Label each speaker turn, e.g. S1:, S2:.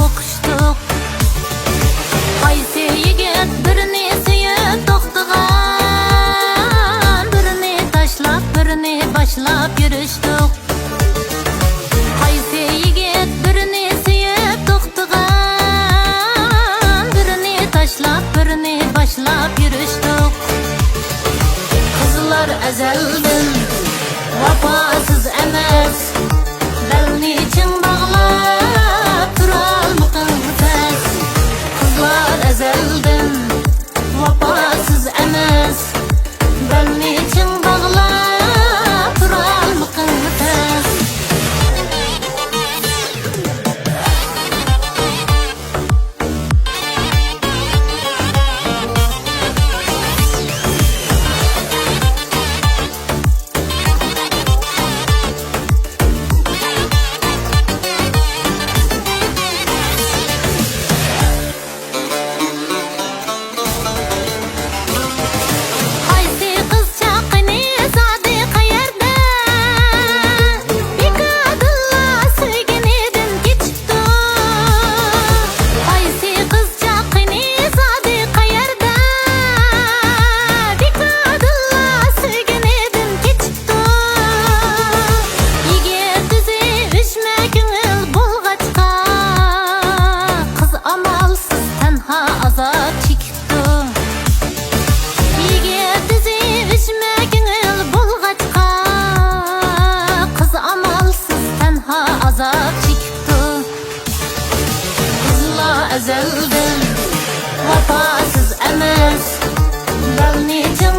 S1: uquştuk. Qaysi yigit birini suyib to'xtagan, birini tashlab birini boshlab yurishdik. Qaysi yigit birini suyib to'xtagan, birini tashlab birini boshlab yurishdik. Qizlar azaldan vafosız emas, belni için bağlab turalmaqın pes. Qizlar azaldan vafosız emas, belni için bağlab turalmaqın pes. Qaysi qiz chaqini sodiqa yerda, bekadilla sevginidan kechibdi. Qaysi qiz chaqini sodiqa yerda, bekadilla sevginidan kechibdi. Yigit o'zi o'shma ko'ngil bo'lg'achqa, qiz amalsiz tanha azob chekibdi. Yigit o'zi o'shma ko'ngil bo'lg'achqa, qiz amalsiz tanha azob chekibdi. Qizlar azaldan vafosız emas, belni için